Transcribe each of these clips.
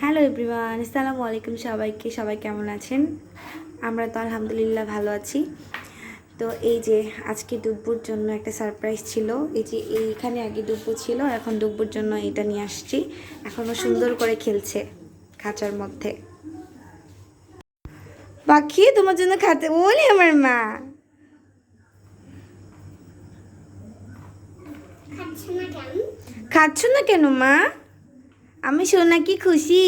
Hello everyone, আসসালামু আলাইকুম সবাইকে। সবাই কেমন আছেন? আমরা তো আলহামদুলিল্লাহ ভালো আছি। তো এই যে আজকে ডুব্বুর জন্য একটা সারপ্রাইজ ছিল। এই যে এইখানে আগে ডুব্বু ছিল, এখন ডুব্বুর জন্য এটা নিয়ে আসছি। এখনও সুন্দর করে খেলছে খাঁচার মধ্যে। পাখি তোমার জন্য খাতে বলি আমার মা। খাচ্ছ না কেন মা? আমি সোনা কি খুশি,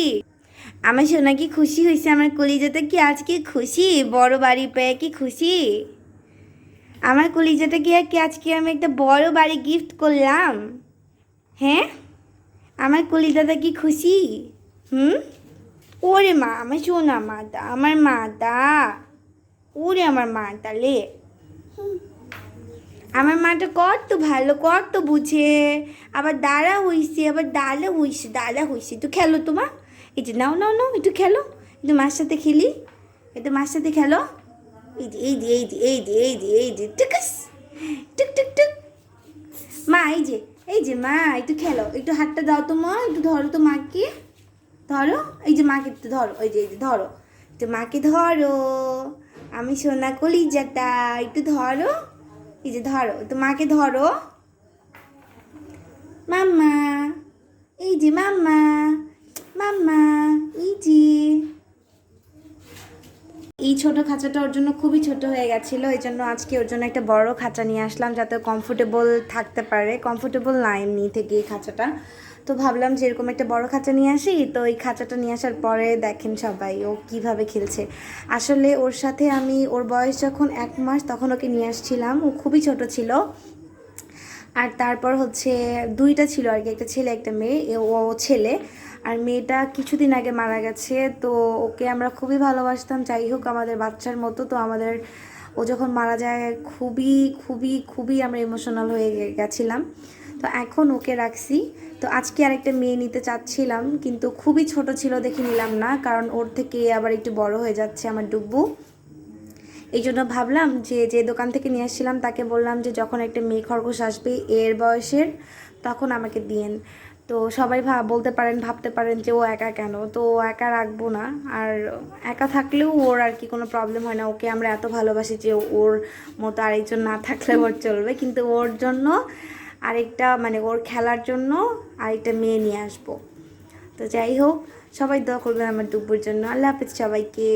আমার সোনা কি খুশি হয়েছে, আমার কলিজাটা কি আজকে খুশি, বড় বাড়ি পেয়ে কি খুশি। আমার কলিজাটা কি আজকে আমি একটা বড় বাড়ি গিফট করলাম। হ্যাঁ, আমার কলিজাটা কি খুশি? হুম। ওরে মা, আমার সোনা মাটা, আমার মাটা, ওরে আমার মাটা লে। আমার মাটা কত ভালো, কত বুঝে, আবার দাঁড়া হইছে, আবার ডালা হইছে, ডালা হইছে। একটু খেলো তোমার, এই যে নাও নাও নাও, একটু খেলো, একটু মার সাথে খেলি, একটু মার সাথে খেলো। এই যে এই যে এই যে এই যে এই যে এই যে টুকুস, টুক টুক টুক। মা এই যে, এই যে মা একটু খেলো, একটু হাতটা দাও তো মা, একটু ধরো তো মাকে, ধরো। এই যে মাকে একটু ধরো, এই যে এই যে ধরো, একটু মাকে ধরো, আমি সোনা কলিজাটা, একটু ধরো। এই যে ধরো তো মাকে ধরো। মাম্মা, এই যে মাম্মা, মাম্মা, এই যে। এই ছোট খাঁচাটা ওর জন্য খুবই ছোট হয়ে গেছিলো, এই জন্য আজকে ওর জন্য একটা বড় খাঁচা নিয়ে আসলাম, যাতে কমফোর্টেবল থাকতে পারে। কমফোর্টেবল না এমনি থেকে এই খাঁচাটা, তো ভাবলাম যে এরকম একটা বড় খাঁচা নিয়ে আসি। তো এই খাঁচাটা নিয়ে আসার পরে দেখেন সবাই ও কিভাবে খেলছে। আসলে ওর সাথে আমি, ওর বয়স যখন 1 মাস তখন ওকে নিয়ে আসছিলাম, ও খুবই ছোট ছিল। আর তারপর হচ্ছে দুইটা ছিল আর কি, একটা ছেলে একটা মেয়ে। ও ছেলে, আর মেয়েটা কিছুদিন আগে মারা গেছে। তো ওকে আমরা খুবই ভালোবাসতাম, যাই হোক আমাদের বাচ্চার মতো। তো আমাদের ও যখন মারা যায় খুবই খুবই খুবই আমরা ইমোশনাল হয়ে গেছিলাম। তো এখন ওকে রাখছি। তো আজকে আরেকটা মেয়ে নিতে চাচ্ছিলাম, কিন্তু খুবই ছোট ছিল দেখে নিলাম না, কারণ ওর থেকে আবার একটু বড় হয়ে যাচ্ছে আমার ডুব্বু। এই জন্য ভাবলাম যে যে দোকান থেকে নিয়ে আসছিলাম তাকে বললাম যে যখন একটা মেয়ে খরগোশ আসবে এর বয়সের, তখন আমাকে দিয়েন। তো সবাই বলতে পারেন, ভাবতে পারেন যে ও একা কেন, তো ও একা রাখবো না। আর একা থাকলেও ওর আর কি কোনো প্রবলেম হয় না, ওকে আমরা এত ভালোবাসি যে ওর মতো আরেকজন না থাকলে ওর চলবে, কিন্তু ওর জন্য আরেকটা, মানে ওর খেলার জন্য আরেকটা মেয়ে নিয়ে আসবো। তো যাই হোক, সবাই দোয়া করবেন আমার ডুব্বুর জন্য। আল্লাহ হাফেজ সবাইকে।